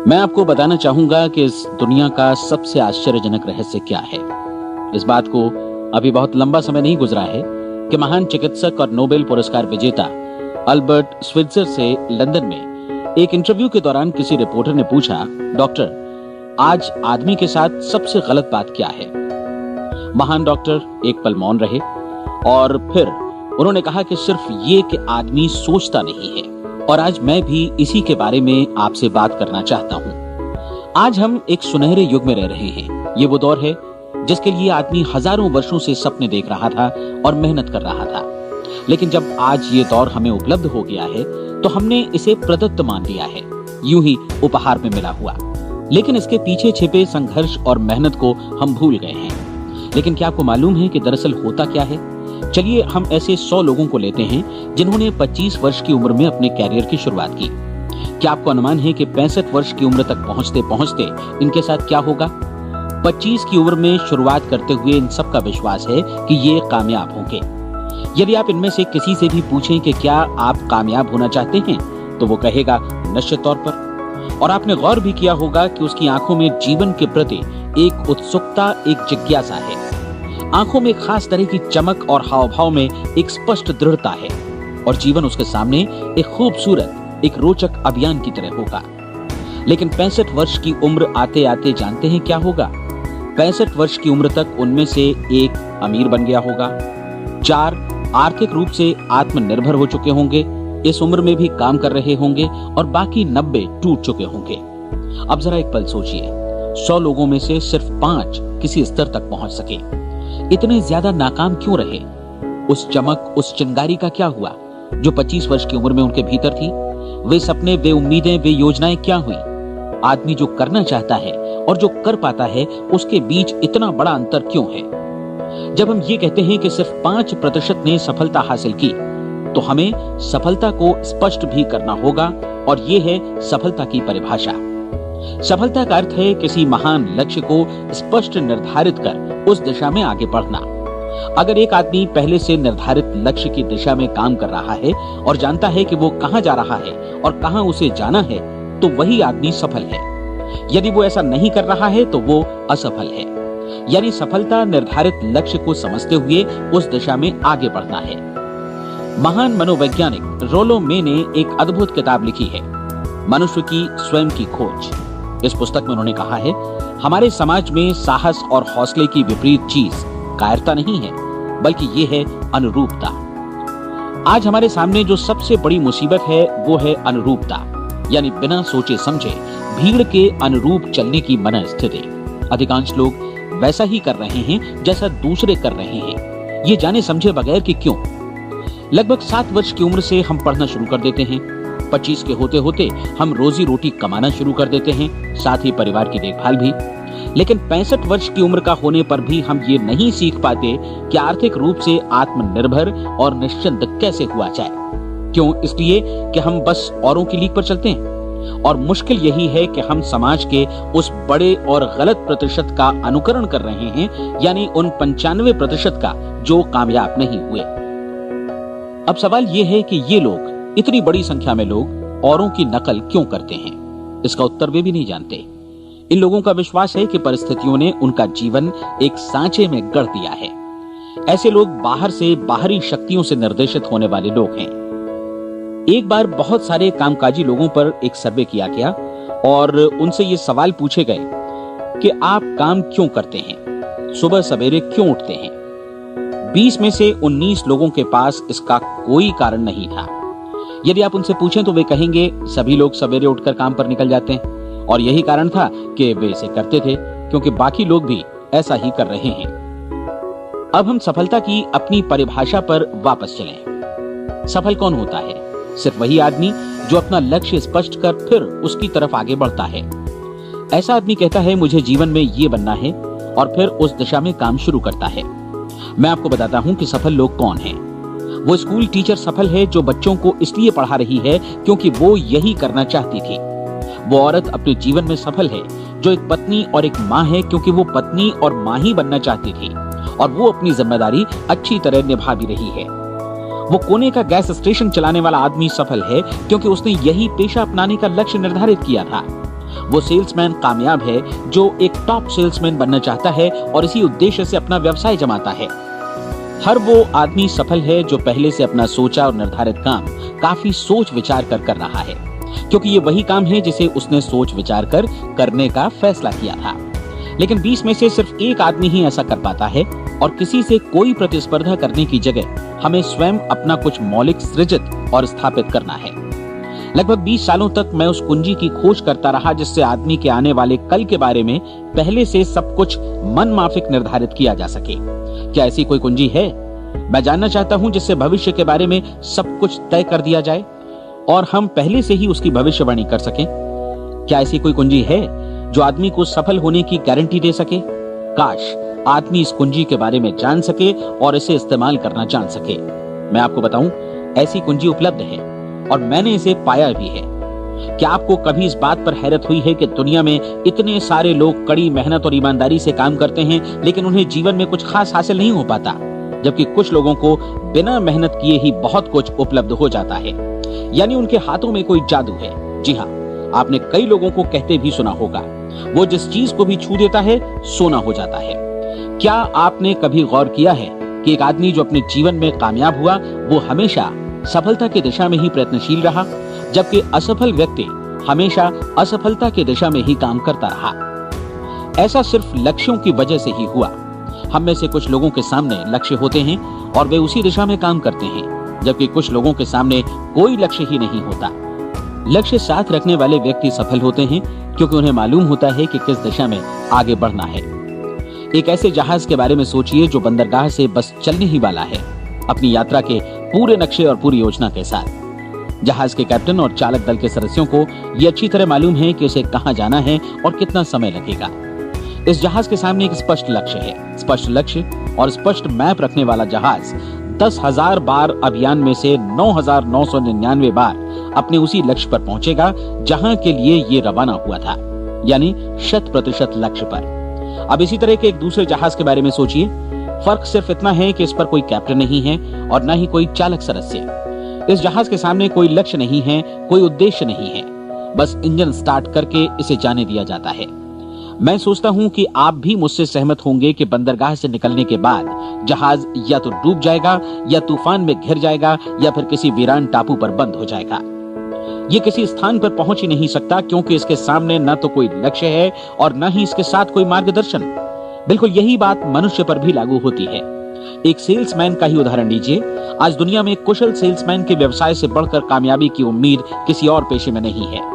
मैं आपको बताना चाहूंगा कि इस दुनिया का सबसे आश्चर्यजनक रहस्य क्या है। इस बात को अभी बहुत लंबा समय नहीं गुजरा है कि महान चिकित्सक और नोबेल पुरस्कार विजेता अल्बर्ट स्विट्जर से लंदन में एक इंटरव्यू के दौरान किसी रिपोर्टर ने पूछा, डॉक्टर, आज आदमी के साथ सबसे गलत बात क्या है? महान डॉक्टर एक पल मौन रहे और फिर उन्होंने कहा कि सिर्फ ये कि आदमी सोचता नहीं है। और आज मैं भी इसी के बारे में आपसे बात करना चाहता हूँ। आज हम एक सुनहरे युग में रह रहे हैं। ये वो दौर है जिसके लिए आदमी हजारों वर्षों से सपने देख रहा था और मेहनत कर रहा था। लेकिन जब आज ये दौर हमें उपलब्ध हो गया है तो हमने इसे प्रदत्त मान लिया है, यूं ही उपहार में मिला हुआ। लेकिन इसके पीछे छिपे संघर्ष और मेहनत को हम भूल गए हैं। लेकिन क्या आपको मालूम है कि दरअसल होता क्या है? चलिए हम ऐसे 100 लोगों को लेते हैं जिन्होंने 25 वर्ष की उम्र में अपने कैरियर की शुरुआत की। क्या आपको अनुमान है कि 65 वर्ष की उम्र तक पहुंचते पहुंचते इनके साथ क्या होगा? 25 की उम्र में शुरुआत करते हुए इन सब का विश्वास है कि ये कामयाब होंगे। यदि आप इनमें से किसी से भी पूछें कि क्या आप कामयाब होना चाहते हैं, तो वो कहेगा निश्चित तौर पर। और आपने गौर भी किया होगा कि उसकी आंखों में जीवन के प्रति एक उत्सुकता, एक जिज्ञासा है। आंखों में खास तरह की चमक और हाव भाव में एक स्पष्ट दृढ़ता है और जीवन उसके सामने एक खूबसूरत, एक रोचक अभियान की तरह होगा। लेकिन 65 वर्ष की उम्र आते आते जानते हैं क्या होगा? 65 वर्ष की उम्र तक उनमें से एक अमीर बन गया होगा, 4 आर्थिक रूप से आत्मनिर्भर हो चुके होंगे, इस उम्र में भी काम कर रहे होंगे और बाकी 90 टूट चुके होंगे। अब जरा एक पल सोचिए, 100 लोगों में से सिर्फ 5 किसी स्तर तक पहुंच सके। इतने ज्यादा नाकाम क्यों रहे? उस चमक, उस चिंगारी का क्या हुआ जो 25 वर्ष की उम्र में उनके भीतर थी? वे सपने, वे उम्मीदें, वे योजनाएं क्या हुई? आदमी जो करना चाहता है और जो कर पाता है, उसके बीच इतना बड़ा अंतर क्यों है? जब हम ये कहते हैं कि सिर्फ 5% ने सफलता हासिल की, तो हमें सफलता को स्पष्ट भी करना होगा और ये है सफलता की परिभाषा। सफलता का अर्थ है किसी महान लक्ष्य को स्पष्ट निर्धारित कर उस दिशा में आगे बढ़ना। अगर एक आदमी पहले से निर्धारित लक्ष्य की दिशा में काम कर रहा है और जानता है कि वो कहां जा रहा है और कहां उसे जाना है, तो वही आदमी सफल है। यदि वो ऐसा नहीं कर रहा है तो वो असफल है। यानी सफलता निर्धारित लक्ष्य को समझते हुए उस दिशा में आगे बढ़ना है। महान मनोवैज्ञानिक रोलो मे ने एक अद्भुत किताब लिखी है, मनुष्य की स्वयं की खोज। इस पुस्तक में उन्होंने कहा है, हमारे समाज में साहस और हौसले की विपरीत चीज कायरता नहीं है, बल्कि ये है अनुरूपता। आज हमारे सामने जो सबसे बड़ी मुसीबत है वो है अनुरूपता, यानी बिना सोचे समझे भीड़ के अनुरूप चलने की मनस्थिति। अधिकांश लोग वैसा ही कर रहे हैं जैसा दूसरे कर रहे हैं, ये जाने समझे बगैर कि क्यों। लगभग 7 वर्ष की उम्र से हम पढ़ना शुरू कर देते हैं। 25 के होते होते हम रोजी रोटी कमाना शुरू कर देते हैं, साथ ही परिवार की देखभाल भी। लेकिन 65 वर्ष की उम्र का होने पर भी हम ये नहीं सीख पाते कि आर्थिक रूप से आत्मनिर्भर और निश्चिंत कैसे हुआ जाए। क्यों? इसलिए कि हम बस औरों की लीक पर चलते हैं। और मुश्किल यही है कि हम समाज के उस बड़े और गलत प्रतिशत का अनुकरण कर रहे हैं, यानी उन 95% का जो कामयाब नहीं हुए। अब सवाल ये है कि ये लोग, इतनी बड़ी संख्या में लोग औरों की नकल क्यों करते हैं? इसका उत्तर वे भी नहीं जानते। इन लोगों का विश्वास है कि परिस्थितियों ने उनका जीवन एक सांचे में गढ़ दिया है। ऐसे लोग बाहर से बाहरी शक्तियों से निर्देशित होने वाले लोग हैं। एक बार बहुत सारे कामकाजी लोगों पर एक सर्वे किया गया और उनसे ये सवाल पूछे गए कि आप काम क्यों करते हैं, सुबह सवेरे क्यों उठते हैं? 20 में से 19 लोगों के पास इसका कोई कारण नहीं था। यदि आप उनसे पूछें तो वे कहेंगे सभी लोग सवेरे उठकर काम पर निकल जाते हैं और यही कारण था कि वे इसे करते थे क्योंकि बाकी लोग भी ऐसा ही कर रहे हैं। अब हम सफलता की अपनी परिभाषा पर वापस चलें। सफल कौन होता है? सिर्फ वही आदमी जो अपना लक्ष्य स्पष्ट कर फिर उसकी तरफ आगे बढ़ता है। ऐसा आदमी कहता है मुझे जीवन में ये बनना है और फिर उस दिशा में काम शुरू करता है। मैं आपको बताता हूं कि सफल लोग कौन हैं। वो स्कूल टीचर सफल है जो बच्चों को इसलिए पढ़ा रही है क्योंकि वो यही करना चाहती थी। वो औरत अपने जीवन में सफल है जो एक पत्नी और एक माँ है क्योंकि वो पत्नी और माँ ही बनना चाहती थी और वो अपनी जिम्मेदारी अच्छी तरह निभा भी रही है। वो कोने का गैस स्टेशन चलाने वाला आदमी सफल है क्योंकि उसने यही पेशा अपनाने का लक्ष्य निर्धारित किया था। वो सेल्समैन कामयाब है जो एक टॉप सेल्समैन बनना चाहता है और इसी उद्देश्य से अपना व्यवसाय जमाता है। हर वो आदमी सफल है जो पहले से अपना सोचा और निर्धारित काम काफी सोच विचार कर रहा है, क्योंकि ये वही काम है जिसे उसने सोच विचार कर करने का फैसला किया था। लेकिन 20 में से सिर्फ एक आदमी ही ऐसा कर पाता है और किसी से कोई प्रतिस्पर्धा करने की जगह हमें स्वयं अपना कुछ मौलिक सृजित और स्थापित करना है। लगभग 20 सालों तक मैं उस कुंजी की खोज करता रहा जिससे आदमी के आने वाले कल के बारे में पहले से सब कुछ मन माफिक निर्धारित किया जा सके। क्या ऐसी कोई कुंजी है? मैं जानना चाहता हूं जिससे भविष्य के बारे में सब कुछ तय कर दिया जाए और हम पहले से ही उसकी भविष्यवाणी कर सकें। क्या ऐसी कोई कुंजी है जो आदमी को सफल होने की गारंटी दे सके? काश आदमी इस कुंजी के बारे में जान सके और इसे इस्तेमाल करना जान सके। मैं आपको बताऊं, ऐसी कुंजी उपलब्ध है और मैंने इसे पाया भी है। क्या आपको कभी इस बात पर हैरत हुई है कि दुनिया में इतने सारे लोग कड़ी मेहनत और ईमानदारी से काम करते हैं लेकिन उन्हें जीवन में कुछ खास हासिल नहीं हो पाता, जबकि कुछ लोगों को बिना मेहनत किए ही बहुत कुछ उपलब्ध हो जाता है। यानी उनके हाथों में कोई जादू है। जी हाँ, आपने कई लोगों को कहते भी सुना होगा, वो जिस चीज को भी छू देता है सोना हो जाता है। क्या आपने कभी गौर किया है कि एक आदमी जो अपने जीवन में कामयाब हुआ वो हमेशा सफलता की दिशा में ही प्रयत्नशील रहा, जबकि असफल व्यक्ति हमेशा असफलता की दिशा में ही काम करता रहा। ऐसा सिर्फ लक्ष्यों की वजह से ही हुआ। हम में से कुछ लोगों के सामने लक्ष्य होते हैं और वे उसी दिशा में काम करते हैं, जबकि कुछ लोगों के सामने कोई लक्ष्य ही नहीं होता। लक्ष्य साथ रखने वाले व्यक्ति सफल होते हैं क्योंकि उन्हें मालूम होता है कि किस दिशा में आगे बढ़ना है। एक ऐसे जहाज के बारे में सोचिए जो बंदरगाह से बस चलने ही वाला है, अपनी यात्रा के पूरे नक्शे और पूरी योजना के साथ। जहाज के कैप्टन और चालक दल के सदस्यों को यह अच्छी तरह मालूम है कि उसे कहां जाना है और कितना समय लगेगा। इस जहाज के सामने एक स्पष्ट लक्ष्य है। स्पष्ट लक्ष्य और स्पष्ट मैप रखने वाला जहाज 10,000 बार अभियान में से 9,999 बार अपने उसी लक्ष्य पर पहुंचेगा जहां के लिए ये रवाना हुआ था, यानी 100% लक्ष्य पर। अब इसी तरह के एक दूसरे जहाज के बारे में सोचिए। फर्क सिर्फ इतना है कि इस पर कोई कैप्टन नहीं है और न ही कोई चालक सदस्य। इस जहाज के सामने कोई लक्ष्य नहीं है, कोई उद्देश्य नहीं है, बस इंजन स्टार्ट करके इसे जाने दिया जाता है। मैं सोचता हूं कि आप भी मुझसे सहमत होंगे कि बंदरगाह से निकलने के बाद जहाज या तो डूब जाएगा या तूफान में घिर जाएगा या फिर किसी वीरान टापू पर बंद हो जाएगा। ये किसी स्थान पर पहुंच ही नहीं सकता क्योंकि इसके सामने न तो कोई लक्ष्य है और न ही इसके साथ कोई मार्गदर्शन। बिल्कुल यही बात मनुष्य पर भी लागू होती है। एक सेल्समैन का ही उदाहरण लीजिए। आज दुनिया में कुशल सेल्समैन के व्यवसाय से बढ़कर कामयाबी की उम्मीद किसी और पेशे में नहीं है।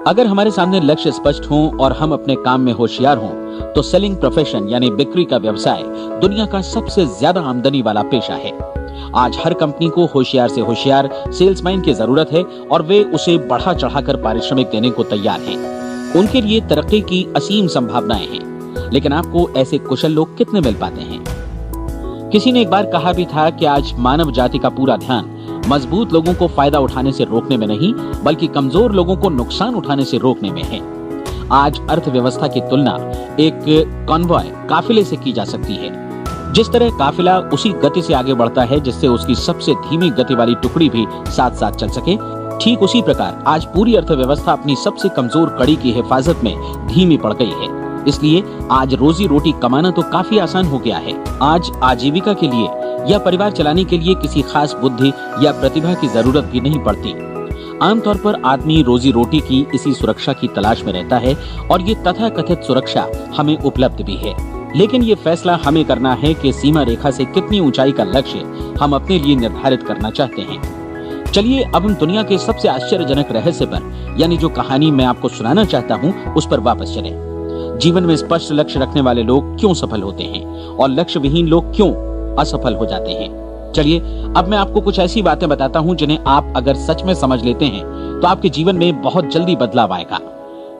अगर हमारे सामने लक्ष्य स्पष्ट हों और हम अपने काम में होशियार हों तो सेलिंग प्रोफेशन यानी बिक्री का व्यवसाय दुनिया का सबसे ज्यादा आमदनी वाला पेशा है। आज हर कंपनी को होशियार से होशियार सेल्समैन की जरूरत है और वे उसे बढ़ा चढ़ाकर पारिश्रमिक देने को तैयार हैं। उनके लिए तरक्की की असीम संभावनाएं हैं, लेकिन आपको ऐसे कुशल लोग कितने मिल पाते हैं? किसी ने एक बार कहा भी था कि आज मानव जाति का पूरा ध्यान मजबूत लोगों को फायदा उठाने से रोकने में नहीं, बल्कि कमजोर लोगों को नुकसान उठाने से रोकने में है। आज अर्थव्यवस्था की तुलना एक कॉन्वॉय काफिले से की जा सकती है। जिस तरह काफिला उसी गति से आगे बढ़ता है जिससे उसकी सबसे धीमी गति वाली टुकड़ी भी साथ साथ चल सके, ठीक उसी प्रकार आज पूरी अर्थव्यवस्था अपनी सबसे कमजोर कड़ी की हिफाजत में धीमी पड़ गई है। इसलिए आज रोजी रोटी कमाना तो काफी आसान हो गया है। आज आजीविका के लिए या परिवार चलाने के लिए किसी खास बुद्धि या प्रतिभा की जरूरत भी नहीं पड़ती। आमतौर पर आदमी रोजी रोटी की इसी सुरक्षा की तलाश में रहता है और ये तथाकथित सुरक्षा हमें उपलब्ध भी है। लेकिन ये फैसला हमें करना है कि सीमा रेखा से कितनी ऊंचाई का लक्ष्य हम अपने लिए निर्धारित करना चाहते हैं। चलिए अब हम दुनिया के सबसे आश्चर्यजनक रहस्य पर, यानी जो कहानी मैं आपको सुनाना चाहता हूँ, उस पर वापस चलें। जीवन में स्पष्ट लक्ष्य रखने वाले लोग क्यों सफल होते हैं और लक्ष्य विहीन लोग क्यों असफल हो जाते हैं। चलिए अब मैं आपको कुछ ऐसी बातें बताता हूं जिन्हें आप अगर सच में समझ लेते हैं तो आपके जीवन में बहुत जल्दी बदलाव आएगा।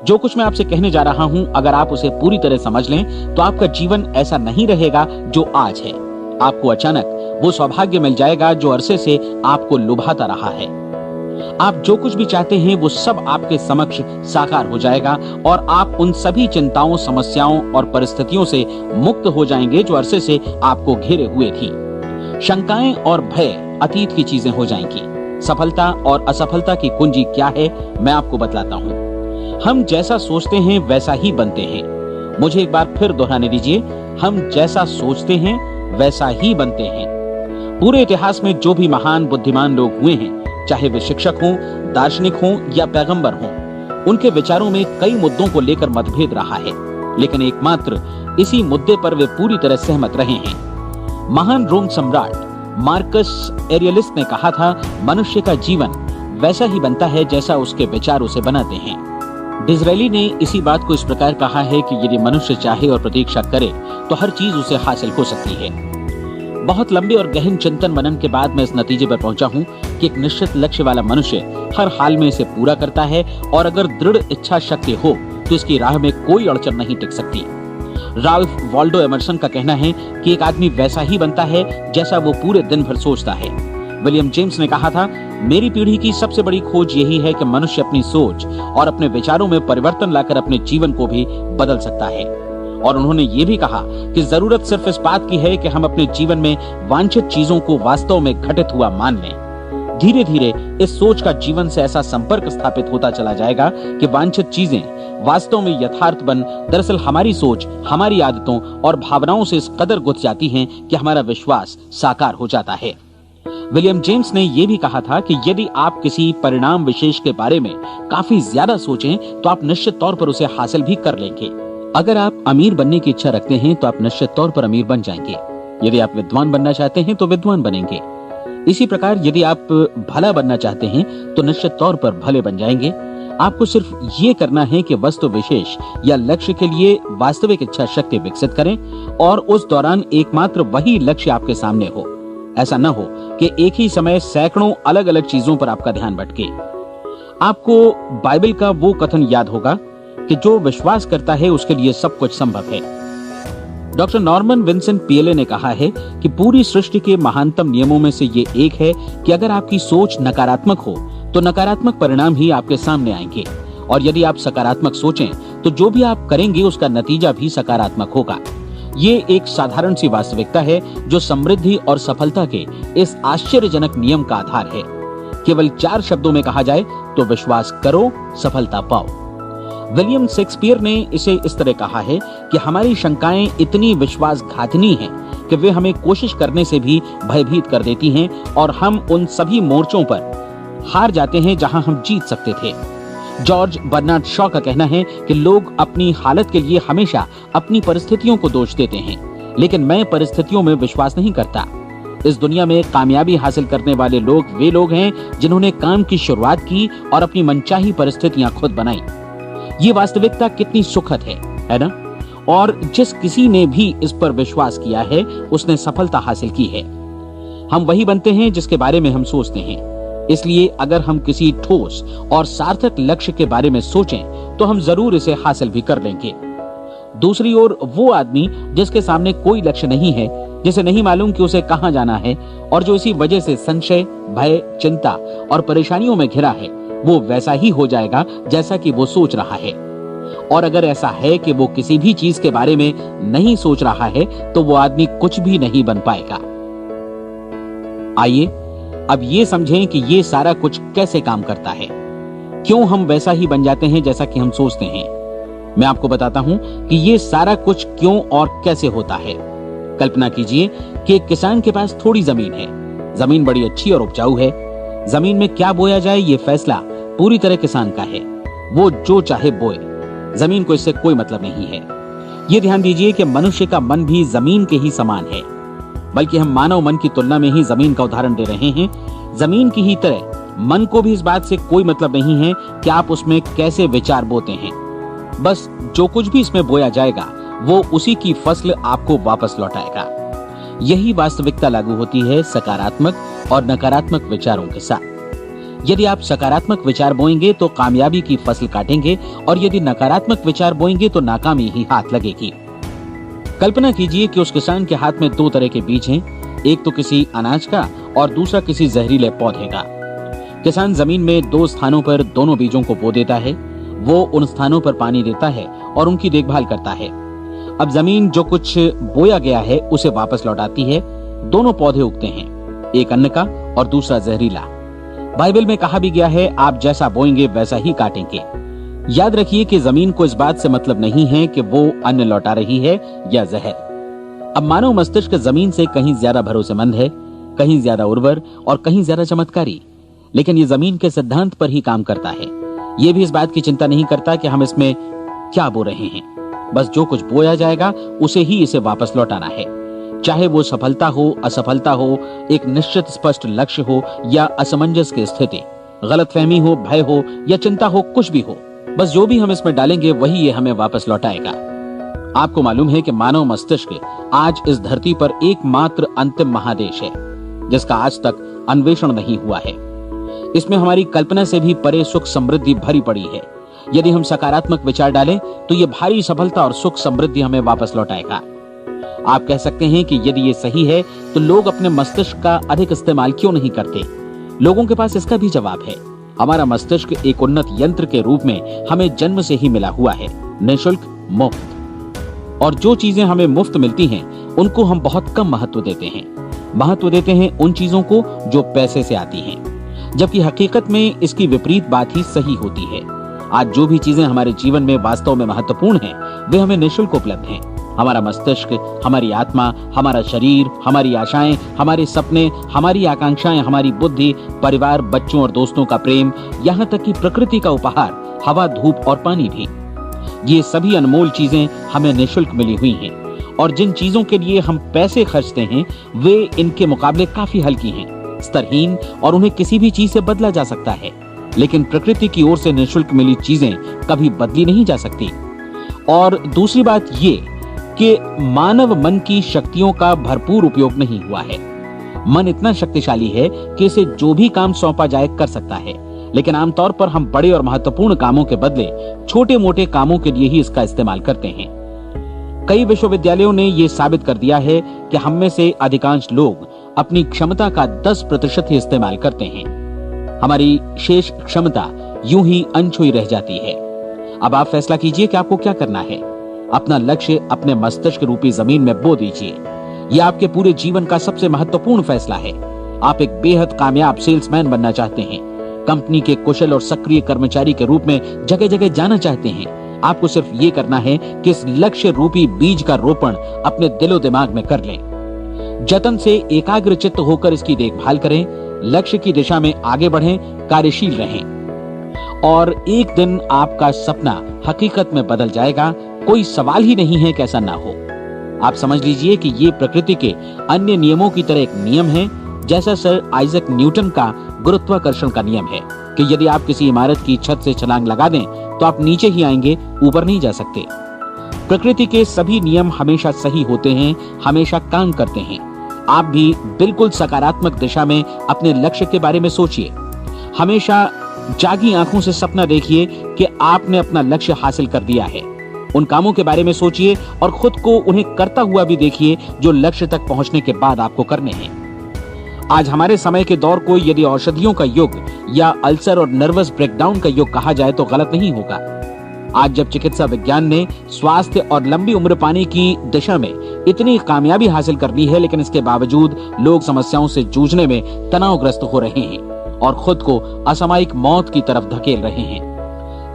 जो कुछ मैं आपसे कहने जा रहा हूं, अगर आप उसे पूरी तरह समझ लें तो आपका जीवन ऐसा नहीं रहेगा जो आज है। आपको अचानक वो सौभाग्य मिल जाएगा जो अरसे से आपको लुभाता रहा है। आप जो कुछ भी चाहते हैं वो सब आपके समक्ष साकार हो जाएगा और आप उन सभी चिंताओं, समस्याओं और परिस्थितियों से मुक्त हो जाएंगे जो अरसे से आपको घेरे हुए थी। शंकाएं और भय अतीत की चीजें हो जाएंगी। सफलता और असफलता की कुंजी क्या है, मैं आपको बतलाता हूँ। हम जैसा सोचते हैं वैसा ही बनते हैं। मुझे एक बार फिर दोहराने दीजिए, हम जैसा सोचते हैं वैसा ही बनते हैं। पूरे इतिहास में जो भी महान बुद्धिमान लोग हुए हैं, चाहे वे शिक्षक हों, दार्शनिक हों या पैगंबर हों, उनके विचारों में कई मुद्दों को लेकर मतभेद रहा है, लेकिन एकमात्र इसी मुद्दे पर वे पूरी तरह सहमत रहे हैं। महान रोम सम्राट मार्कस एरियलिस ने कहा था, मनुष्य का जीवन वैसा ही बनता है जैसा उसके विचार उसे बनाते हैं। डिज़रेली ने इसी बात को इस प्रकार कहा है कि यदि मनुष्य चाहे और प्रतीक्षा करे तो हर चीज उसे हासिल हो सकती है। बहुत लंबे और गहन चिंतन मनन के बाद मैं इस नतीजे पर पहुंचा हूं कि एक निश्चित लक्ष्य वाला मनुष्य हर हाल में इसे पूरा करता है, और अगर दृढ़ इच्छा शक्ति हो तो इसकी राह में कोई अड़चन नहीं टिक सकती। राल्फ वाल्डो एमर्सन का कहना है कि एक आदमी वैसा ही बनता है जैसा वो पूरे दिन भर सोचता है। विलियम जेम्स ने कहा था, मेरी पीढ़ी की सबसे बड़ी खोज यही है कि मनुष्य अपनी सोच और अपने विचारों में परिवर्तन लाकर अपने जीवन को भी बदल सकता है। और उन्होंने ये भी कहा कि जरूरत सिर्फ इस बात की है कि हम अपने जीवन में वांछित चीजों को वास्तव में घटित हुआ मान लें। धीरे धीरे इस सोच का जीवन से ऐसा संपर्क स्थापित होता चला जाएगा कि वांछित चीजें वास्तव में यथार्थ बन दरअसल हमारी सोच, हमारी आदतों और भावनाओं से इस कदर गुथ जाती हैं कि हमारा विश्वास साकार हो जाता है। विलियम जेम्स ने यह भी कहा था कि यदि आप किसी परिणाम विशेष के बारे में काफी ज्यादा सोचें तो आप निश्चित तौर पर उसे हासिल भी कर लेंगे। अगर आप अमीर बनने की इच्छा रखते हैं तो आप निश्चित तौर पर अमीर बन जाएंगे। यदि आप विद्वान बनना चाहते हैं तो विद्वान बनेंगे। इसी प्रकार यदि आप भला बनना चाहते हैं तो निश्चित तौर पर भले बन जाएंगे। आपको सिर्फ ये करना है कि वस्तु विशेष या लक्ष्य के लिए वास्तविक इच्छा शक्ति विकसित करें, और उस दौरान एकमात्र वही लक्ष्य आपके सामने हो। ऐसा न हो कि एक ही समय सैकड़ों अलग अलग चीजों पर आपका ध्यान भटके। आपको बाइबल का वो कथन याद होगा कि जो विश्वास करता है उसके लिए सब कुछ संभव है। डॉक्टर नॉर्मन विंसेंट पीएले ने कहा है कि पूरी सृष्टि के महानतम नियमों में से ये एक है कि अगर आपकी सोच नकारात्मक हो तो नकारात्मक परिणाम ही आपके सामने आएंगे, और यदि आप सकारात्मक सोचें तो जो भी आप करेंगे उसका नतीजा भी सकारात्मक होगा। ये एक साधारण सी वास्तविकता है जो समृद्धि और सफलता के इस आश्चर्यजनक नियम का आधार है। केवल 4 शब्दों में कहा जाए तो विश्वास करो, सफलता पाओ। विलियम शेक्सपियर ने इसे इस तरह कहा है कि हमारी शंकाएं इतनी विश्वासघातिनी हैं कि वे हमें कोशिश करने से भी भयभीत कर देती हैं, और हम उन सभी मोर्चों पर हार जाते हैं जहां हम जीत सकते थे। जॉर्ज बर्नार्ड शॉ का कहना है कि लोग अपनी हालत के लिए हमेशा अपनी परिस्थितियों को दोष देते हैं, लेकिन मैं परिस्थितियों में विश्वास नहीं करता। इस दुनिया में कामयाबी हासिल करने वाले लोग वे लोग हैं जिन्होंने काम की शुरुआत की और अपनी मनचाही परिस्थितियां खुद बनाई। ये वास्तविकता कितनी सुखद है ना? और जिस किसी ने भी इस पर विश्वास किया है उसने सफलता हासिल की है। हम वही बनते हैं जिसके बारे में हम सोचते हैं। इसलिए अगर हम किसी ठोस और सार्थक लक्ष्य के बारे में सोचें तो हम जरूर इसे हासिल भी कर लेंगे। दूसरी ओर वो आदमी जिसके सामने कोई लक्ष्य नहीं है, जिसे नहीं मालूम कि उसे कहां जाना है, और जो इसी वजह से संशय, भय, चिंता और परेशानियों में घिरा है, वो वैसा ही हो जाएगा जैसा कि वो सोच रहा है। और अगर ऐसा है कि वो किसी भी चीज के बारे में नहीं सोच रहा है तो वो आदमी कुछ भी नहीं बन पाएगा। आइए अब ये समझें कि ये सारा कुछ कैसे काम करता है, क्यों हम वैसा ही बन जाते हैं जैसा कि हम सोचते हैं। मैं आपको बताता हूं कि ये सारा कुछ क्यों और कैसे होता है। कल्पना कीजिए कि एक किसान के पास थोड़ी जमीन है। जमीन बड़ी अच्छी और उपजाऊ है। जमीन में क्या बोया जाए ये फैसला पूरी तरह किसान का है। वो जो चाहे बोए, जमीन को इससे कोई मतलब नहीं है। ये ध्यान दीजिए कि मनुष्य का मन भी जमीन के ही समान है, बल्कि हम मानव मन की तुलना में ही जमीन का उदाहरण दे रहे हैं। जमीन की ही तरह मन को भी इस बात से कोई मतलब नहीं है कि आप उसमें कैसे विचार बोते हैं। बस जो कुछ भी इसमें बोया जाएगा वो उसी की फसल आपको वापस लौटाएगा। यही वास्तविकता लागू होती है सकारात्मक और नकारात्मक विचारों के साथ। यदि आप सकारात्मक विचार बोएंगे तो कामयाबी की फसल काटेंगे, और यदि नकारात्मक विचार बोएंगे तो नाकामी ही हाथ लगेगी। कल्पना कीजिए कि उस किसान के हाथ में 2 तरह के बीज हैं, एक तो किसी अनाज का और दूसरा किसी जहरीले पौधे का। किसान जमीन में 2 स्थानों पर दोनों बीजों को बो देता है। वो उन स्थानों पर पानी देता है और उनकी देखभाल करता है। अब जमीन जो कुछ बोया गया है उसे वापस लौटाती है। दोनों पौधे उगते हैं, एक अन्न का और दूसरा जहरीला। बाइबल में कहा भी गया है, आप जैसा बोएंगे वैसा ही काटेंगे। याद रखिए कि जमीन को इस बात से मतलब नहीं है कि वो अन्न लौटा रही है या जहर। अब मानव मस्तिष्क जमीन से कहीं ज्यादा भरोसेमंद है, कहीं ज्यादा उर्वर और कहीं ज्यादा चमत्कारी, लेकिन ये जमीन के सिद्धांत पर ही काम करता है। ये भी इस बात की चिंता नहीं करता कि हम इसमें क्या बो रहे हैं। बस जो कुछ बोया जाएगा उसे ही इसे वापस लौटाना है, चाहे वो सफलता हो, असफलता हो, एक निश्चित स्पष्ट लक्ष्य हो या असमंजस की स्थिति, गलतफहमी हो, भय हो या चिंता हो, कुछ भी हो, बस जो भी हम इसमें डालेंगे वही ये हमें वापस लौटाएगा। आपको मालूम है कि मानव मस्तिष्क आज इस धरती पर एकमात्र अंतिम महादेश है जिसका आज तक अन्वेषण नहीं हुआ है। इसमें हमारी कल्पना से भी परे सुख समृद्धि भरी पड़ी है। यदि हम सकारात्मक विचार डालें तो ये भारी सफलता और सुख समृद्धि हमें वापस लौटाएगा। आप कह सकते हैं कि यदि ये सही है तो लोग अपने मस्तिष्क का अधिक इस्तेमाल क्यों नहीं करते? लोगों के पास इसका भी जवाब है। हमारा मस्तिष्क एक उन्नत यंत्र के रूप में हमें जन्म से ही मिला हुआ है, निःशुल्क, मुफ्त। और जो चीजें हमें मुफ्त मिलती हैं उनको हम बहुत कम महत्व देते हैं। महत्व देते हैं उन चीजों को जो पैसे से आती हैं, जबकि हकीकत में इसकी विपरीत बात ही सही होती है। आज जो भी चीजें हमारे जीवन में वास्तव में महत्वपूर्ण हैं, वे हमें निःशुल्क उपलब्ध हैं। हमारा मस्तिष्क, हमारी आत्मा, हमारा शरीर, हमारी आशाएं, हमारे सपने, हमारी आकांक्षाएं, हमारी बुद्धि, परिवार, बच्चों और दोस्तों का प्रेम, यहाँ तक कि प्रकृति का उपहार, हवा, धूप और पानी भी, ये सभी अनमोल चीजें हमें निःशुल्क मिली हुई हैं। और जिन चीजों के लिए हम पैसे खर्चते हैं वे इनके मुकाबले काफी हल्की हैं, स्तरहीन, और उन्हें किसी भी चीज से बदला जा सकता है। लेकिन प्रकृति की ओर से निःशुल्क मिली चीजें कभी बदली नहीं जा सकती। और दूसरी बात ये कि मानव मन की शक्तियों का भरपूर उपयोग नहीं हुआ है। मन इतना शक्तिशाली है कि इसे जो भी काम सौंपा जाए कर सकता है, लेकिन आमतौर पर हम बड़े और महत्वपूर्ण कामों के बदले छोटे मोटे कामों के लिए ही इसका इस्तेमाल करते हैं। कई विश्वविद्यालयों ने यह साबित कर दिया है कि हम में से अधिकांश लोग अपनी क्षमता का 10% ही इस्तेमाल करते हैं। हमारी शेष क्षमता यूं ही अनछुई रह जाती है। अब आप फैसला कीजिए कि आपको क्या करना है। अपना लक्ष्य अपने मस्तिष्क रूपी जमीन में बो दीजिए। यह आपके पूरे जीवन का सबसे महत्वपूर्ण फैसला है। आप एक बेहद कामयाब सेल्समैन बनना चाहते हैं, कंपनी के कुशल और सक्रिय कर्मचारी के रूप में जगह जगह जाना चाहते हैं। आपको सिर्फ ये करना है कि इस लक्ष्य रूपी बीज का रोपण अपने दिलो दिमाग में कर लें। जतन से एकाग्रचित्त होकर इसकी देखभाल करें, लक्ष्य की दिशा में आगे बढ़ें, कार्यशील रहें, और एक दिन आपका सपना हकीकत में बदल जाएगा। कोई सवाल ही नहीं है कि ऐसा ना हो। आप समझ लीजिए कि ये प्रकृति के अन्य नियमों की तरह एक नियम है, जैसा सर आइजक न्यूटन का गुरुत्वाकर्षण का नियम है कि यदि आप किसी इमारत की छत से छलांग लगा दें तो आप नीचे ही आएंगे, ऊपर नहीं जा सकते। प्रकृति के सभी नियम हमेशा सही होते हैं, हमेशा काम करते हैं। आप भी बिल्कुल सकारात्मक दिशा में अपने लक्ष्य के बारे में सोचिए। हमेशा जागी आंखों से सपना देखिए कि आपने अपना लक्ष्य हासिल कर दिया है। उन कामों के बारे में सोचिए और खुद को उन्हें करता हुआ भी देखिए जो लक्ष्य तक पहुंचने के बाद आपको करने हैं। आज हमारे समय के दौर को यदि औषधियों का युग या अल्सर और नर्वस ब्रेकडाउन का युग कहा जाए तो गलत नहीं होगा। आज जब चिकित्सा विज्ञान ने स्वास्थ्य और लंबी उम्र पाने की दिशा में इतनी कामयाबी हासिल कर ली है, लेकिन इसके बावजूद लोग समस्याओं से जूझने में तनावग्रस्त हो रहे हैं और खुद को असामयिक मौत की तरफ धकेल रहे हैं।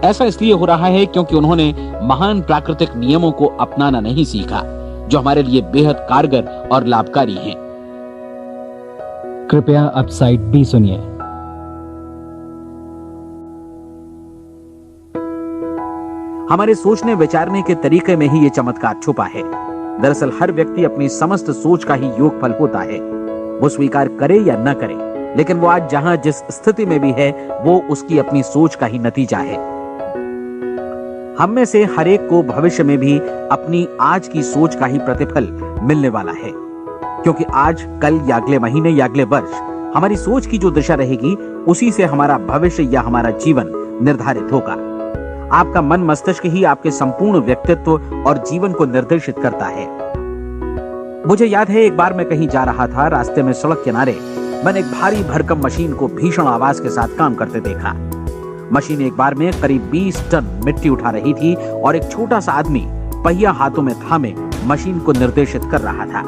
ऐसा इसलिए हो रहा है क्योंकि उन्होंने महान प्राकृतिक नियमों को अपनाना नहीं सीखा, जो हमारे लिए बेहद कारगर और लाभकारी हैं। कृपया अब साइड बी सुनिए। हमारे सोचने विचारने के तरीके में ही ये चमत्कार छुपा है। दरअसल हर व्यक्ति अपनी समस्त सोच का ही योगफल होता है, वो स्वीकार करे या न करे, लेकिन वो आज जहां जिस स्थिति में भी है वो उसकी अपनी सोच का ही नतीजा है। हम में से हर एक को भविष्य में भी अपनी आज की सोच का ही प्रतिफल मिलने वाला है, क्योंकि आज, कल या अगले महीने या अगले वर्ष हमारी सोच की जो दिशा रहेगी उसी से हमारा भविष्य या हमारा जीवन निर्धारित होगा। आपका मन मस्तिष्क ही आपके संपूर्ण व्यक्तित्व और जीवन को निर्देशित करता है। मुझे याद है एक बार मैं कहीं जा रहा था, रास्ते में सड़क किनारे मैंने एक भारी भरकम मशीन को भीषण आवाज के साथ काम करते देखा। मशीन एक बार में करीब 20 टन मिट्टी उठा रही थी और एक छोटा सा आदमी पहिया हाथों में थामे मशीन को निर्देशित कर रहा था।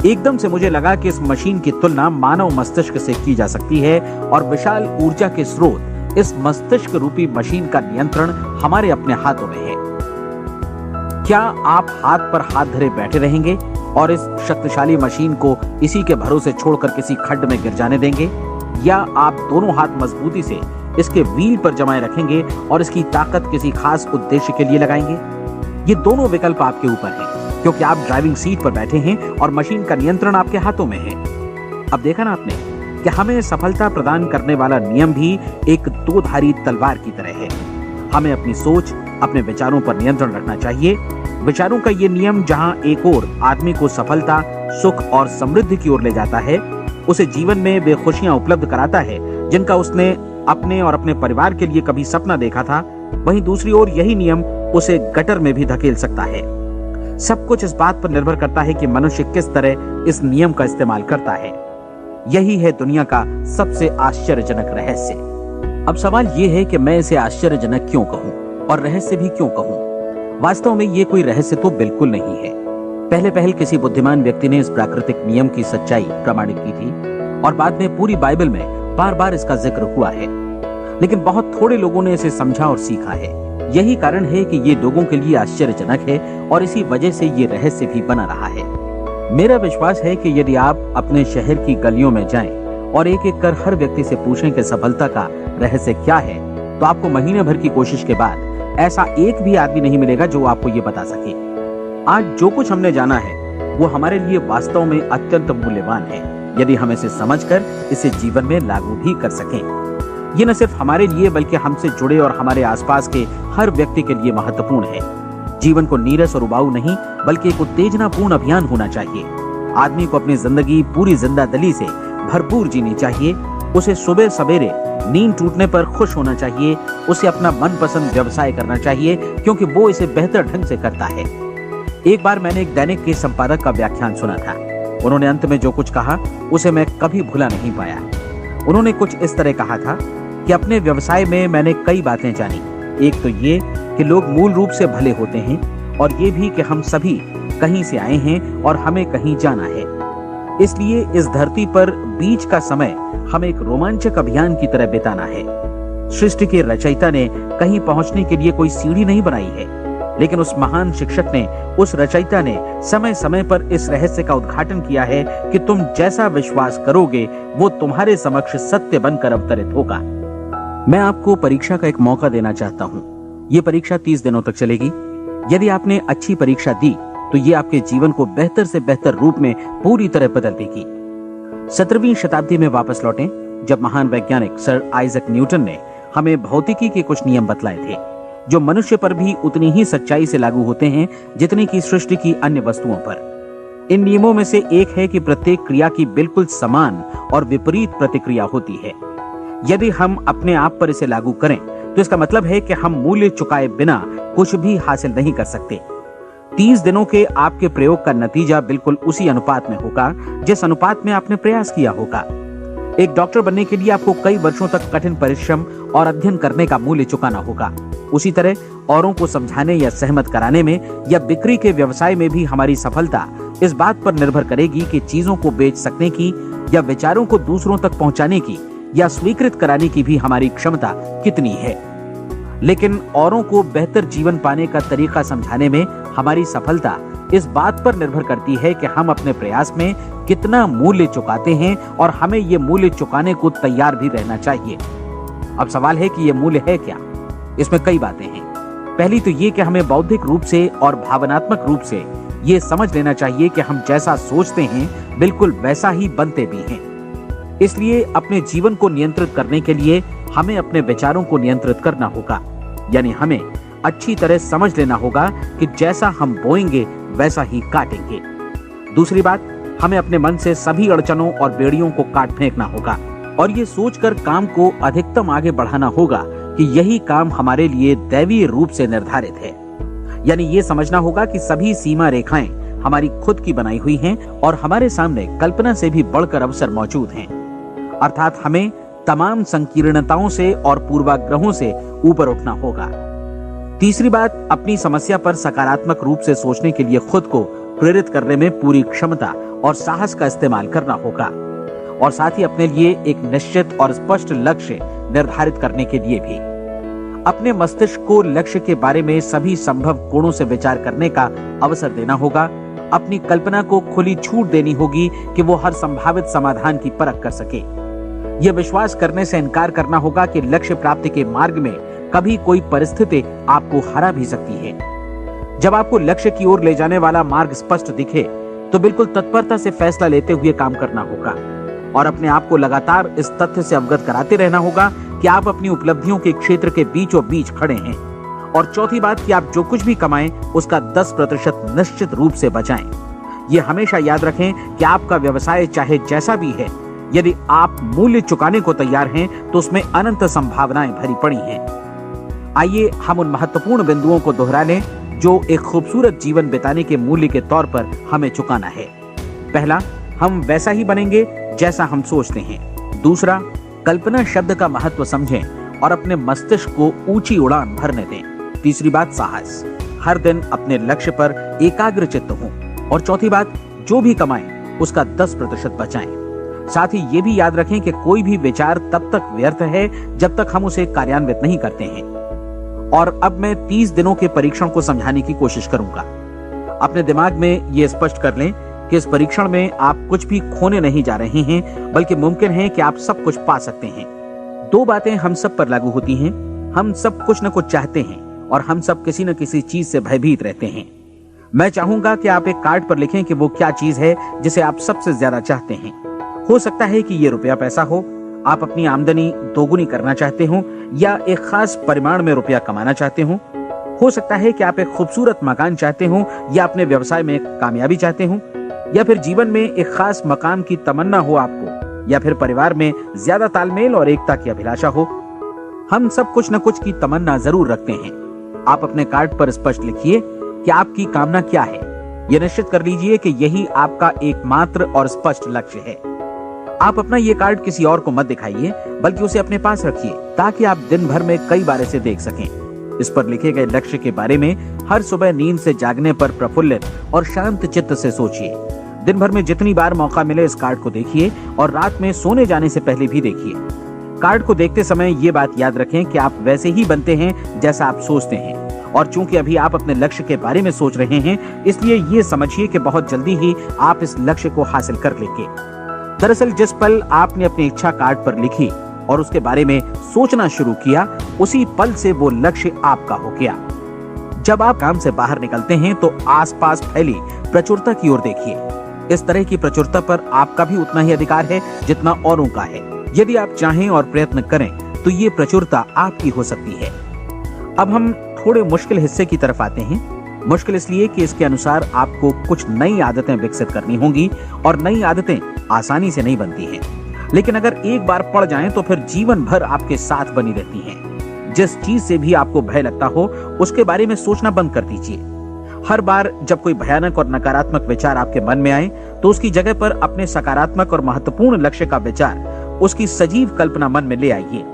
एकदम से मुझे लगा कि इस मशीन की तुलना मानव मस्तिष्क से की जा सकती है और विशाल ऊर्जा के स्रोत इस मस्तिष्क रूपी मशीन का नियंत्रण हमारे अपने हाथों में है। क्या आप हाथ पर हाथ धरे बैठे रहेंगे और इस शक्तिशाली मशीन को इसी के भरोसे छोड़कर किसी खड्ड में गिर जाने देंगे, या आप दोनों हाथ मजबूती से इसके व्हील पर जमाए रखेंगे और इसकी ताकत किसी खास उद्देश्य के लिए लगाएंगे? ये दोनों विकल्प आपके ऊपर हैं, क्योंकि आप ड्राइविंग सीट पर बैठे हैं और मशीन का नियंत्रण आपके हाथों में है। अब देखा ना आपने कि हमें सफलता प्रदान करने वाला नियम भी एक दो-धारी तलवार की तरह है। हमें अपनी सोच, अपने विचारों पर नियंत्रण रखना चाहिए। विचारों का ये नियम जहां एक ओर आदमी को सफलता, सुख और समृद्धि की ओर ले जाता है, उसे जीवन में वे खुशियां उपलब्ध कराता है जिनका उसने अपने और अपने परिवार के लिए कभी सपना देखा था, वहीं दूसरी ओर यही नियम उसे गटर में भी धकेल सकता है। सब कुछ इस बात पर निर्भर करता है कि मनुष्य किस तरह इस नियम का इस्तेमाल करता है। यही है दुनिया का सबसे आश्चर्यजनक रहस्य। अब सवाल यह है कि मैं इसे आश्चर्यजनक क्यों कहूं और रहस्य भी क्यों कहूं? वास्तव में ये कोई रहस्य तो बिल्कुल नहीं है। पहले किसी बुद्धिमान व्यक्ति ने इस प्राकृतिक नियम की सच्चाई प्रमाणित की थी और बाद में पूरी बाइबल में बार-बार इसका जिक्र हुआ है, लेकिन बहुत थोड़े लोगों ने इसे समझा और सीखा है। यही कारण है कि ये लोगों के लिए आश्चर्यजनक है और इसी वजह से ये रहस्य भी बना रहा है। मेरा विश्वास है कि यदि आप अपने शहर की गलियों में जाएं और एक-एक कर हर व्यक्ति से पूछें कि सफलता का रहस्य क्या है, तो आपको महीने भर की कोशिश के बाद ऐसा एक भी आदमी नहीं मिलेगा जो आपको ये बता सके। आज जो कुछ हमने जाना है वो हमारे लिए वास्तव में अत्यंत मूल्यवान है, यदि हम इसे समझकर इसे जीवन में लागू भी कर सकें। ये न सिर्फ हमारे लिए बल्कि हमसे जुड़े और हमारे आसपास के हर व्यक्ति के लिए महत्वपूर्ण है। जीवन को नीरस और उबाऊ नहीं बल्कि एक उत्तेजनापूर्ण अभियान होना चाहिए। आदमी को अपनी जिंदगी पूरी जिंदादिली से भरपूर जीनी चाहिए। उसे सुबह सवेरे नींद टूटने पर खुश होना चाहिए। उसे अपना मनपसंद व्यवसाय करना चाहिए क्योंकि वो इसे बेहतर ढंग से करता है। एक बार मैंने एक दैनिक के संपादक का व्याख्यान सुना था। उन्होंने अंत में जो कुछ कहा उसे मैं कभी भुला नहीं पाया। उन्होंने कुछ इस तरह कहा था कि अपने व्यवसाय में मैंने कई बातें जानी। एक तो ये कि लोग मूल रूप से भले होते हैं और ये भी कि हम सभी कहीं से आए हैं और हमें कहीं जाना है। इसलिए इस धरती पर बीच का समय हमें एक रोमांचक अभियान की तरह बिताना है। सृष्टि के रचयिता ने कहीं पहुंचने के लिए कोई सीढ़ी नहीं बनाई है, लेकिन उस महान शिक्षक ने, उस रचयिता ने समय समय पर इस रहस्य का उद्घाटन किया है कि तुम जैसा विश्वास करोगे वो तुम्हारे समक्ष सत्य बनकर अवतरित होगा। मैं आपको परीक्षा का एक मौका देना चाहता हूँ। ये परीक्षा 30 दिनों तक चलेगी। यदि आपने अच्छी परीक्षा दी तो ये आपके जीवन को बेहतर से बेहतर रूप में पूरी तरह बदल देगी। 17वीं शताब्दी में वापस लौटें, जब महान वैज्ञानिक सर आइजक न्यूटन ने हमें भौतिकी के कुछ नियम बतलाए थे, जो मनुष्य पर भी उतनी ही सच्चाई से लागू होते हैं जितनी की सृष्टि की अन्य वस्तुओं पर। इन नियमों में से एक है कि प्रत्येक क्रिया की बिल्कुल समान और विपरीत प्रतिक्रिया होती है। यदि हम अपने आप पर इसे लागू करें तो इसका मतलब है कि हम मूल्य चुकाए बिना कुछ भी हासिल नहीं कर सकते। 30 दिनों के आपके प्रयोग का नतीजा बिल्कुल उसी अनुपात में होगा जिस अनुपात में आपने प्रयास किया होगा। एक डॉक्टर बनने के लिए आपको कई वर्षों तक कठिन परिश्रम और अध्ययन करने का मूल्य चुकाना होगा। उसी तरह औरों को समझाने या सहमत कराने में या बिक्री के व्यवसाय में भी हमारी सफलता इस बात पर निर्भर करेगी कि चीजों को बेच सकने की या विचारों को दूसरों तक पहुंचाने की या स्वीकृत कराने की भी हमारी क्षमता कितनी है। लेकिन औरों को बेहतर जीवन पाने का तरीका समझाने में हमारी सफलता इस बात पर निर्भर करती है कि हम अपने प्रयास में कितना मूल्य चुकाते हैं और हमें ये मूल्य चुकाने को तैयार भी रहना चाहिए। अब सवाल है कि ये मूल्य है क्या? इसमें कई बातें हैं। पहली तो ये कि हमें बौद्धिक रूप से और भावनात्मक रूप से ये समझ लेना चाहिए कि हम जैसा सोचते हैं बिल्कुल वैसा ही बनते भी हैं। इसलिए अपने जीवन को नियंत्रित करने के लिए हमें अपने विचारों को नियंत्रित करना होगा। यानी हमें अच्छी तरह समझ लेना होगा कि जैसा हम बोएंगे वैसा ही काटेंगे। दूसरी बात, हमें अपने मन से सभी अड़चनों और बेड़ियों को काट फेंकना होगा और ये सोचकर काम को अधिकतम आगे बढ़ाना होगा कि यही काम हमारे लिए दैवीय रूप से निर्धारित है। यानी ये समझना होगा कि सभी सीमा रेखाएं हमारी खुद की बनाई हुई हैं और हमारे सामने कल्पना से भी बढ़कर अवसर मौजूद हैं। अर्थात हमें तमाम संकीर्णताओं से और पूर्वाग्रहों से ऊपर उठना होगा। तीसरी बात, अपनी समस्या पर सकारात्मक रूप से सोचने के लिए खुद को प्रेरित करने में पूरी क्षमता और साहस का इस्तेमाल करना होगा और साथ ही अपने लिए एक निश्चित और स्पष्ट लक्ष्य निर्धारित करने के लिए भी। अपने मस्तिष्क को लक्ष्य के बारे में सभी संभव कोणों से विचार करने का अवसर देना होगा। अपनी कल्पना को खुली छूट देनी होगी कि वो हर संभावित समाधान की परख कर सके। यह विश्वास करने से इनकार करना होगा कि लक्ष्य प्राप्ति के मार्ग में कभी कोई परिस्थिति आपको हरा भी सकती है। जब आपको लक्ष्य की ओर ले जाने वाला मार्ग स्पष्ट दिखे तो बिल्कुल तत्परता से फैसला लेते हुए काम करना होगा और अपने आप को लगातार इस तथ्य से अवगत कराते रहना होगा कि आप अपनी उपलब्धियों के क्षेत्र के बीचों बीच खड़े हैं। और चौथी बात कि आप जो कुछ भी कमाएं उसका 10% निश्चित रूप से बचाएं। ये हमेशा याद रखें कि आपका व्यवसाय चाहे जैसा भी है, यदि आप मूल्य चुकाने को तैयार हैं तो उसमें अनंत संभावनाएं भरी पड़ी हैं। आइए हम उन महत्वपूर्ण बिंदुओं को दोहरा लें जो एक खूबसूरत जीवन बिताने के मूल्य के तौर पर हमें चुकाना है। पहला, हम वैसा ही बनेंगे जैसा हम सोचते हैं। दूसरा, कल्पना शब्द का महत्व समझें और अपने मस्तिष्क को ऊंची उड़ान भरने दें। तीसरी बात, साहस, हर दिन अपने लक्ष्य पर एकाग्र चित्त हों। और चौथी बात, जो भी कमाएं उसका 10% बचाएं। साथ ही ये भी याद रखें कि कोई भी विचार तब तक व्यर्थ है जब तक हम उसे कार्यान्वित नहीं करते हैं। और अब मैं 30 दिनों के परीक्षण को समझाने की कोशिश करूंगा। अपने दिमाग में ये स्पष्ट कर लें कि इस परीक्षण में आप कुछ भी खोने नहीं जा रहे हैं, बल्कि मुमकिन है कि आप सब कुछ पा सकते हैं। 2 बातें हम सब पर लागू होती हैं। हम सब कुछ न कुछ चाहते हैं और हम सब किसी न किसी चीज से भयभीत रहते हैं। मैं चाहूंगा कि आप एक कार्ड पर लिखें कि वो क्या चीज है जिसे आप सबसे ज्यादा चाहते हैं। हो सकता है कि ये रुपया पैसा हो, आप अपनी आमदनी दोगुनी करना चाहते हो, या एक खास परिमाण में रुपया कमाना चाहते हो सकता है कि आप एक खूबसूरत मकान चाहते हो, या अपने व्यवसाय में कामयाबी चाहते हो, या फिर जीवन में एक खास मकाम की तमन्ना हो आपको, या फिर परिवार में ज्यादा तालमेल और एकता की अभिलाषा हो। हम सब कुछ न कुछ की तमन्ना जरूर रखते हैं। आप अपने कार्ड पर स्पष्ट लिखिए कि आपकी कामना क्या है। यह निश्चित कर लीजिए कि यही आपका एकमात्र और स्पष्ट लक्ष्य है। आप अपना ये कार्ड किसी और को मत दिखाइए, बल्कि उसे अपने पास रखिए ताकि आप दिन भर में कई बार इसे देख सकें। इस पर लिखे गए लक्ष्य के बारे में हर सुबह नींद से जागने पर प्रफुल्लित और शांत चित्त से सोचिए। दिन भर में जितनी बार मौका मिले इस कार्ड को देखिए और रात में सोने जाने से पहले भी देखिए। कार्ड को देखते समय ये बात याद रखें कि आप वैसे ही बनते हैं जैसा आप सोचते हैं। और चूंकि अभी आप अपने लक्ष्य के बारे में सोच रहे हैं, इसलिए ये समझिए कि बहुत जल्दी ही आप इस लक्ष्य को हासिल कर लेंगे। दरअसल जिस पल आपने अपनी इच्छा कार्ड पर लिखी और उसके बारे में सोचना शुरू किया, उसी पल से वो लक्ष्य आपका हो गया। जब आप काम से बाहर निकलते हैं तो आसपास फैली प्रचुरता की ओर देखिए। इस तरह की प्रचुरता पर आपका भी उतना ही अधिकार है जितना औरों का है। यदि आप चाहें और प्रयत्न करें तो ये प्रचुरता आपकी हो सकती है। अब हम थोड़े मुश्किल हिस्से की तरफ आते हैं। मुश्किल इसलिए कि इसके अनुसार आपको कुछ नई आदतें विकसित करनी होंगी और नई आदतें आसानी से नहीं बनती हैं, लेकिन अगर एक बार पड़ जाएं तो फिर जीवन भर आपके साथ बनी रहती हैं। जिस चीज से भी आपको भय लगता हो उसके बारे में सोचना बंद कर दीजिए। हर बार जब कोई भयानक और नकारात्मक विचार आपके मन में आए तो उसकी जगह पर अपने सकारात्मक और महत्वपूर्ण लक्ष्य का विचार, उसकी सजीव कल्पना मन में ले आइए।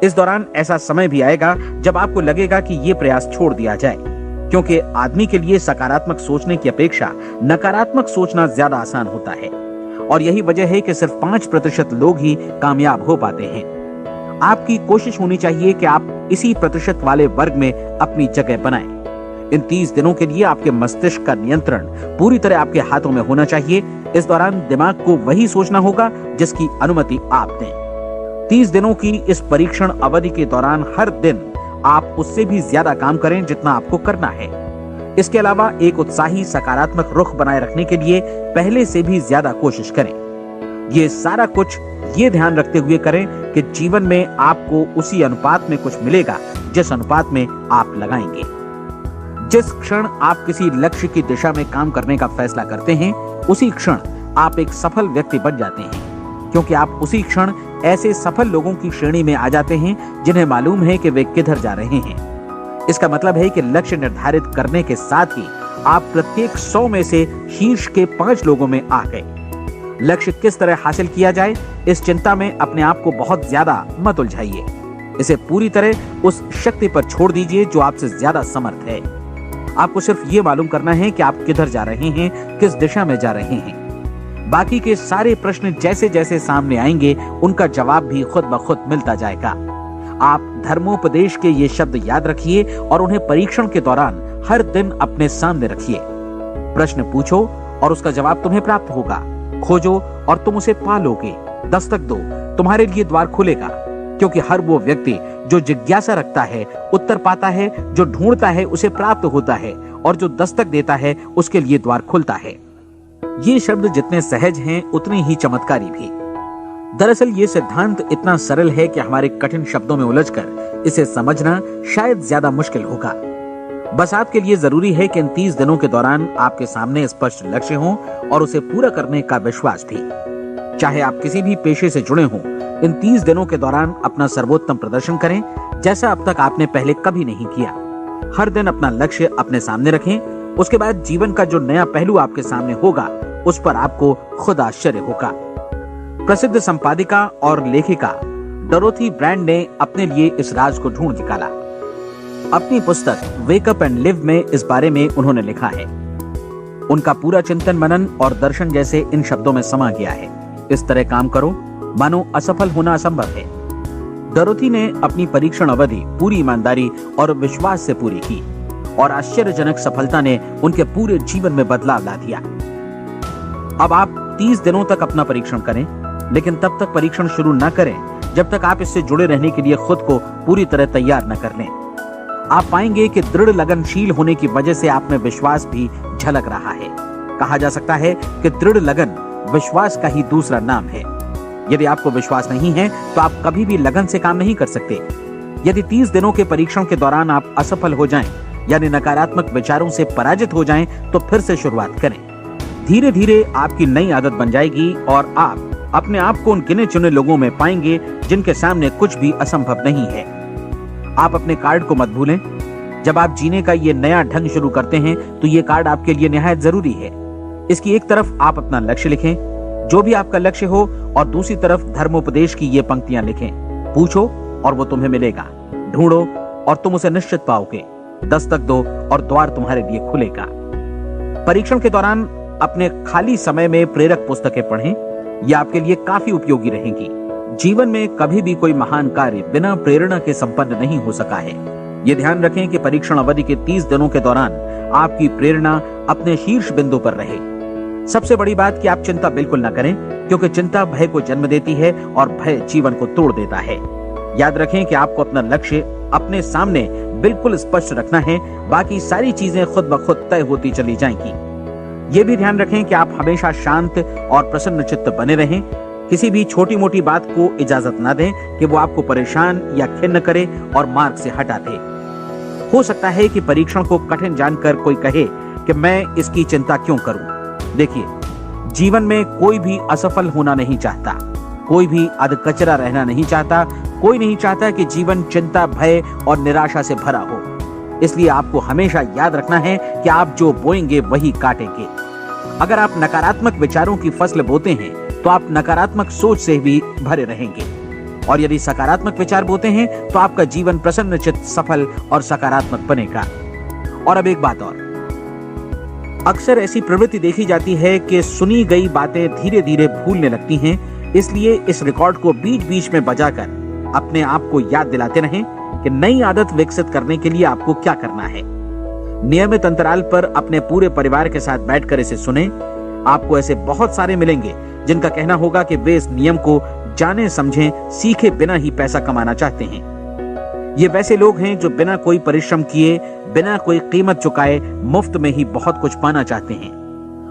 इस दौरान ऐसा समय भी आएगा जब आपको लगेगा कि ये प्रयास छोड़ दिया जाए, क्योंकि आदमी के लिए सकारात्मक सोचने की अपेक्षा नकारात्मक सोचना ज्यादा आसान होता है। और यही वजह है कि सिर्फ 5% लोग ही कामयाब हो पाते हैं। आपकी कोशिश होनी चाहिए कि आप इसी प्रतिशत वाले वर्ग में अपनी जगह बनाएं। इन 30 दिनों के लिए आपके मस्तिष्क का नियंत्रण पूरी तरह आपके हाथों में होना चाहिए। इस दौरान दिमाग को वही सोचना होगा जिसकी अनुमति आप दें। 30 दिनों की इस परीक्षण अवधि के दौरान हर दिन आप उससे भी ज्यादा काम करें जितना आपको करना है। इसके अलावा एक उत्साही सकारात्मक रुख बनाए रखने के लिए पहले से भी ज्यादा कोशिश करें। ये सारा कुछ ये ध्यान रखते हुए करें कि जीवन में आपको उसी अनुपात में कुछ मिलेगा जिस अनुपात में आप लगाएंगे। जिस क्षण आप किसी लक्ष्य की दिशा में काम करने का फैसला करते हैं, उसी क्षण आप एक सफल व्यक्ति बन जाते हैं, क्योंकि आप उसी क्षण ऐसे सफल लोगों की श्रेणी में आ जाते हैं जिन्हें मालूम है कि वे किधर जा रहे हैं। इसका मतलब है कि लक्ष्य निर्धारित करने के साथ ही आप प्रत्येक 100 में से शीर्ष के 5 लोगों में आ गए। लक्ष्य किस तरह हासिल किया जाए, इस चिंता में अपने आप को बहुत ज्यादा मत उलझाइए। इसे पूरी तरह उस शक्ति पर छोड़ दीजिए जो आपसे ज्यादा समर्थ है। आपको सिर्फ ये मालूम करना है कि आप किधर जा रहे हैं, किस दिशा में जा रहे हैं। बाकी के सारे प्रश्न जैसे जैसे सामने आएंगे, उनका जवाब भी खुद ब खुद मिलता जाएगा। आप धर्मोपदेश के ये शब्द याद रखिए और उन्हें परीक्षण के दौरान हर दिन अपने सामने रखिए। प्रश्न पूछो और उसका जवाब तुम्हें प्राप्त होगा। खोजो और तुम उसे पालोगे। दस्तक दो, तुम्हारे लिए द्वार खुलेगा, क्योंकि हर वो व्यक्ति जो जिज्ञासा रखता है उत्तर पाता है, जो ढूंढता है उसे प्राप्त होता है, और जो दस्तक देता है उसके लिए द्वार खुलता है। ये शब्द जितने सहज हैं उतने ही चमत्कारी भी। दरअसल ये सिद्धांत इतना सरल है कि हमारे कठिन शब्दों में उलझकर इसे समझना शायद ज्यादा मुश्किल होगा। बस आपके लिए जरूरी है कि इन 30 दिनों के दौरान आपके सामने स्पष्ट लक्ष्य हो और उसे पूरा करने का विश्वास भी। चाहे आप किसी भी पेशे से जुड़े हों, इन 30 दिनों के दौरान अपना सर्वोत्तम प्रदर्शन करें, जैसा अब तक आपने पहले कभी नहीं किया। हर दिन अपना लक्ष्य अपने सामने रखें। उसके बाद जीवन का जो नया पहलू आपके सामने होगा उस पर आपको खुद आश्चर्य होगा। प्रसिद्ध संपादिका और लेखिका डोरोथी ब्रैंड ने अपने लिए इस राज को ढूंढ निकाला। अपनी पुस्तक वेक अप एंड लिव में इस बारे में उन्होंने लिखा है। उनका पूरा चिंतन मनन और दर्शन जैसे इन शब्दों में समा गया है। इस तरह काम करो मानो असफल होना असंभव है। डोरोथी ने अपनी परीक्षण अवधि पूरी ईमानदारी और विश्वास से पूरी की और आश्चर्यजनक सफलता ने उनके पूरे जीवन में बदलाव ला दिया। अब आप 30 दिनों तक अपना परीक्षण करें, लेकिन तब तक परीक्षण शुरू न करें जब तक आप इससे जुड़े रहने के लिए खुद को पूरी तरह तैयार न कर लें। आप पाएंगे कि दृढ़ लगनशील होने की वजह से आप में विश्वास भी झलक रहा है। कहा जा सकता है कि दृढ़ लगन विश्वास का ही दूसरा नाम है। यदि आपको विश्वास नहीं है तो आप कभी भी लगन से काम नहीं कर सकते। यदि 30 दिनों के परीक्षण के दौरान आप असफल हो जाएं, यानी नकारात्मक विचारों से पराजित हो जाएं, तो फिर से शुरुआत करें। धीरे धीरे आपकी नई आदत बन जाएगी और आप अपने आप को उन गिने चुने लोगों में पाएंगे जिनके सामने कुछ भी असंभव नहीं है। आप अपने कार्ड को मत भूलें। जब आप जीने का ये नया ढंग शुरू करते हैं तो ये कार्ड आपके लिए निहायत जरूरी है। इसकी एक तरफ आप अपना लक्ष्य लिखें, जो भी आपका लक्ष्य हो, और दूसरी तरफ धर्मोपदेश की ये पंक्तियां लिखें। पूछो और वो तुम्हें मिलेगा, ढूंढो और तुम उसे निश्चित पाओगे, दस्तक दो और द्वार तुम्हारे लिए खुलेगा। परीक्षण के दौरान अपने खाली समय में प्रेरक पुस्तकें पढ़ें, ये आपके लिए काफी उपयोगी रहेंगी। जीवन में कभी भी कोई महान कार्य बिना प्रेरणा के संपन्न नहीं हो सका है। ये ध्यान रखें कि परीक्षण अवधि के 30 दिनों के दौरान आपकी प्रेरणा अपने शीर्ष बिंदु पर रहे। सबसे बड़ी बात कि आप चिंता बिल्कुल न करें, क्योंकि चिंता भय को जन्म देती है और भय जीवन को तोड़ देता है। याद रखें कि आपको अपना लक्ष्य अपने सामने बिल्कुल स्पष्ट रखना है, बाकी सारी चीजें खुद ब खुद तय होती चली जाएंगी। ये भी ध्यान रखें कि आप हमेशा शांत और प्रसन्न चित्त बने रहें। किसी भी छोटी मोटी बात को इजाजत ना दें कि वो आपको परेशान या खिन्न करे और मार्ग से हटा दे। हो सकता है कि परीक्षण को कठिन जानकर कोई कहे कि मैं इसकी चिंता क्यों करूं। देखिए, जीवन में कोई भी असफल होना नहीं चाहता, कोई भी अधकचरा रहना नहीं चाहता, कोई नहीं चाहता कि जीवन चिंता, भय और निराशा से भरा हो। इसलिए आपको हमेशा याद रखना है कि आप जो बोएंगे वही काटेंगे। अगर आप नकारात्मक विचारों की फसल बोते हैं तो आप नकारात्मक सोच से भी भरे रहेंगे, और यदि सकारात्मक विचार बोते हैं तो आपका जीवन प्रसन्नचित्त, सफल और सकारात्मक बनेगा। और अब एक बात और, अक्सर ऐसी प्रवृत्ति देखी जाती है कि सुनी गई बातें धीरे धीरे भूलने लगती हैं। इसलिए इस रिकॉर्ड को बीच बीच में बजाकर अपने आप को याद दिलाते रहें कि नई आदत विकसित करने के लिए आपको क्या करना है। नियमित अंतराल पर अपने पूरे परिवार के साथ बैठकर इसे सुनें। आपको ऐसे बहुत सारे मिलेंगे जिनका कहना होगा कि वे इस नियम को जाने समझे सीखे बिना ही पैसा कमाना चाहते हैं। ये वैसे लोग हैं जो बिना कोई परिश्रम किए, बिना कोई कीमत चुकाए मुफ्त में ही बहुत कुछ पाना चाहते हैं,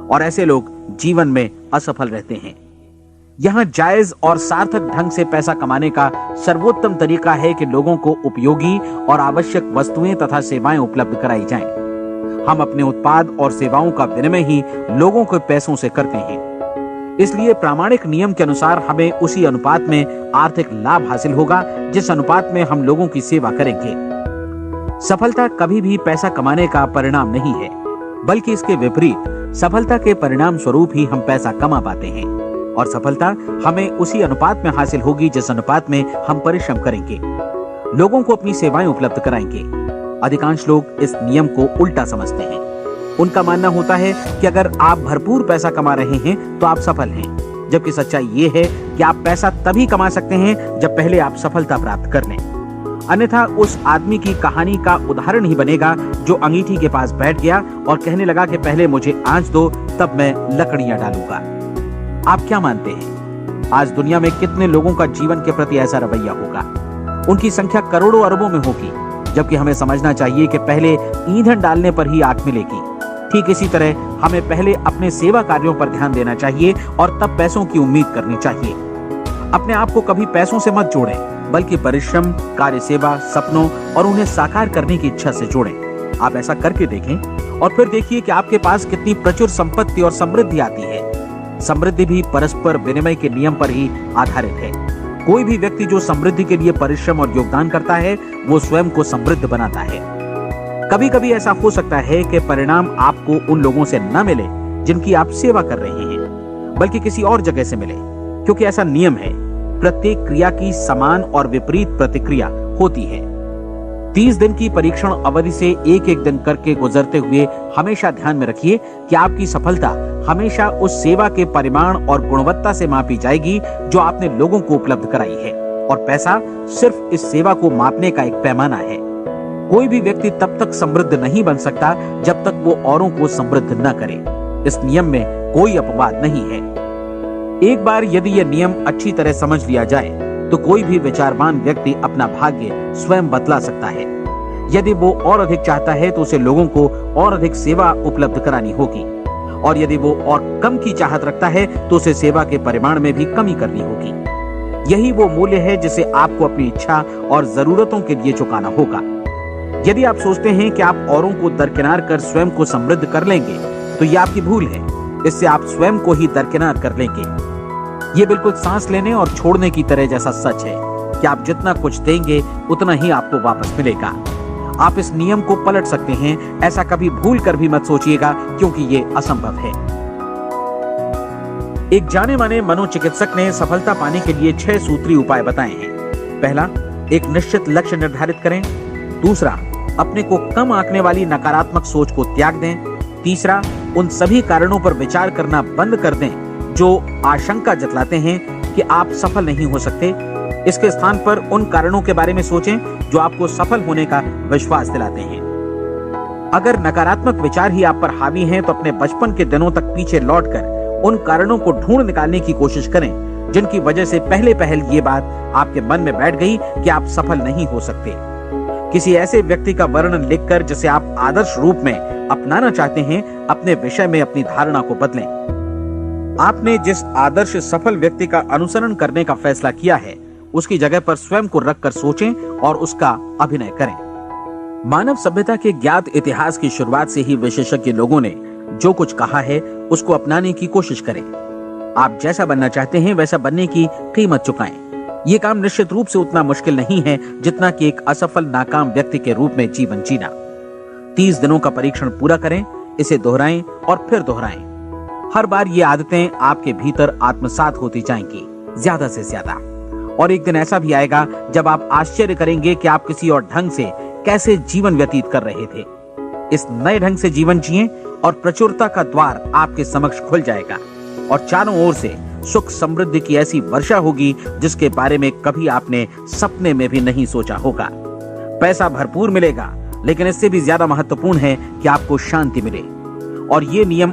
और ऐसे लोग जीवन में असफल रहते हैं। यहाँ जायज और सार्थक ढंग से पैसा कमाने का सर्वोत्तम तरीका है कि लोगों को उपयोगी और आवश्यक वस्तुएं तथा सेवाएं उपलब्ध कराई जाएं। हम अपने उत्पाद और सेवाओं का विनिमय ही लोगों के पैसों से करते हैं। इसलिए प्रामाणिक नियम के अनुसार हमें उसी अनुपात में आर्थिक लाभ हासिल होगा जिस अनुपात में हम लोगों की सेवा करेंगे। सफलता कभी भी पैसा कमाने का परिणाम नहीं है, बल्कि इसके विपरीत सफलता के परिणाम स्वरूप ही हम पैसा कमा पाते हैं, और सफलता हमें उसी अनुपात में हासिल होगी जिस अनुपात में हम परिश्रम करेंगे, लोगों को अपनी सेवाएं उपलब्ध कराएंगे। अधिकांश लोग इस नियम को उल्टा समझते हैं। उनका मानना होता है कि अगर आप भरपूर पैसा कमा रहे हैं तो आप सफल हैं, जबकि सच्चाई ये है कि आप पैसा तभी कमा सकते हैं जब पहले आप सफलता प्राप्त कर लें। अन्यथा उस आदमी की कहानी का उदाहरण ही बनेगा जो अंगीठी के पास बैठ गया और कहने लगा कि पहले मुझे आंच दो, तब मैं लकड़ियां डालूंगा। आप क्या मानते हैं, आज दुनिया में कितने लोगों का जीवन के प्रति ऐसा रवैया होगा? उनकी संख्या करोड़ों अरबों में होगी, जबकि हमें समझना चाहिए कि पहले ईंधन डालने पर ही आग मिलेगी। ठीक इसी तरह हमें पहले अपने सेवा कार्यों पर ध्यान देना चाहिए और तब पैसों की उम्मीद करनी चाहिए। अपने आप को कभी पैसों से मत जोड़ें, बल्कि परिश्रम, कार्य सेवा, सपनों और उन्हें साकार करने की इच्छा से जोड़ें। आप ऐसा करके देखें और फिर देखिए कि आपके पास कितनी प्रचुर संपत्ति और समृद्धि आती है। समृद्धि भी परस्पर विनिमय के नियम पर ही आधारित है। कोई भी व्यक्ति जो समृद्धि के लिए परिश्रम और योगदान करता है, वो स्वयं को समृद्ध बनाता है। कभी कभी ऐसा हो सकता है कि परिणाम आपको उन लोगों से न मिले जिनकी आप सेवा कर रहे हैं, बल्कि किसी और जगह से मिले, क्योंकि ऐसा नियम है, प्रत्येक क्रिया की समान और विपरीत प्रतिक्रिया होती है। 30 दिन की परीक्षण अवधि से एक एक दिन करके गुजरते हुए हमेशा ध्यान में रखिए कि आपकी सफलता हमेशा उस सेवा के परिमाण और गुणवत्ता से मापी जाएगी जो आपने लोगों को उपलब्ध कराई है, और पैसा सिर्फ इस सेवा को मापने का एक पैमाना है। कोई भी व्यक्ति तब तक समृद्ध नहीं बन सकता जब तक वो औरों को समृद्ध न करे। इस नियम में कोई अपवाद नहीं है। एक बार यदि यह नियम अच्छी तरह समझ लिया जाए तो कोई भी विचारवान व्यक्ति अपना भाग्य स्वयं बदला सकता है। यदि वो और अधिक चाहता है तो उसे लोगों को और अधिक सेवा उपलब्ध करानी होगी, और यदि वो और कम की चाहत रखता है तो उसे सेवा के परिमाण में भी कमी करनी होगी। यही वो मूल्य है जिसे आपको अपनी इच्छा और जरूरतों के लिए चुकाना होगा। यदि आप सोचते हैं कि आप औरों को दरकिनार कर स्वयं को समृद्ध कर लेंगे तो यह आपकी भूल है। इससे आप स्वयं को ही दरकिनार कर लेंगे। ये बिल्कुल सांस लेने और छोड़ने की तरह जैसा सच है कि आप जितना कुछ देंगे उतना ही आपको वापस मिलेगा। आप इस नियम को पलट सकते हैं, ऐसा कभी भूल कर भी मत सोचिएगा, क्योंकि ये असंभव है। एक जाने माने मनोचिकित्सक ने सफलता पाने के लिए 6 सूत्री उपाय बताए हैं। पहला, एक निश्चित लक्ष्य निर्धारित करें। दूसरा, अपने को कम आंकने वाली नकारात्मक सोच को त्याग दें। तीसरा, उन सभी कारणों पर विचार करना बंद कर दें जो आशंका जतलाते हैं कि आप सफल नहीं हो सकते। इसके स्थान पर उन कारणों के बारे में सोचें जो आपको सफल होने का विश्वास दिलाते हैं। अगर नकारात्मक विचार ही आप पर हावी हैं तो अपने बचपन के दिनों तक पीछे लौटकर उन कारणों को ढूंढ निकालने की कोशिश करें जिनकी वजह से पहले ये बात आपके मन में बैठ गई कि आप सफल नहीं हो सकते। किसी ऐसे व्यक्ति का वर्णन लिखकर जिसे आप आदर्श रूप में अपनाना चाहते हैं, अपने विषय में अपनी धारणा को बदलें। आपने जिस आदर्श सफल व्यक्ति का अनुसरण करने का फैसला किया है, उसकी जगह पर स्वयं को रखकर सोचें और उसका अभिनय करें। मानव सभ्यता के ज्ञात इतिहास की शुरुआत से ही विशेषज्ञ लोगों ने जो कुछ कहा है उसको अपनाने की कोशिश करें। आप जैसा बनना चाहते हैं वैसा बनने की कीमत चुकाएं। ये काम निश्चित रूप से उतना मुश्किल नहीं है जितना कि एक असफल नाकाम व्यक्ति के रूप में जीवन जीना। 30 दिनों का परीक्षण पूरा करें, इसे दोहराएं और फिर दोहराएं। हर बार ये आदतें आपके भीतर आत्मसात होती जाएंगी, ज्यादा से ज्यादा। और एक दिन ऐसा भी आएगा जब आप आश्चर्य करेंगे कि आप किसी और ढंग से कैसे जीवन व्यतीत कर रहे थे। इस नए ढंग से जीवन जिएं और प्रचुरता का द्वार आपके समक्ष खुल जाएगा और चारों ओर से सुख समृद्धि की ऐसी वर्षा होगी जिसके बारे में कभी आपने सपने में भी नहीं सोचा होगा। पैसा भरपूर मिलेगा, लेकिन इससे भी ज्यादा महत्वपूर्ण है कि आपको शांति मिले। और ये नियम